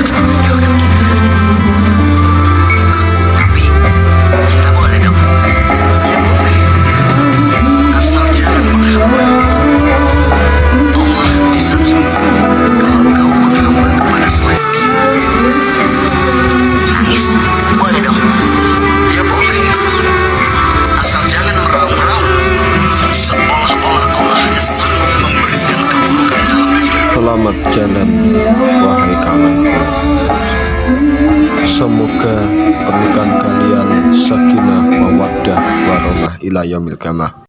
jodoh kita. Tapi kita boleh dong. Ya boleh. Asal jangan menghamba. Allah bisa cemburu kalau kau menghamba kepada selain Dia. Nangis boleh dong. Ya boleh. Asal jangan meraung-raung seolah-olah Allah hanya sanggup memberikan keburukan dalam hidup. Selamat jalan wahai kawanku. Semoga pernikahan kalian sakinah mawaddah warahmah ila yaumil qiyamah.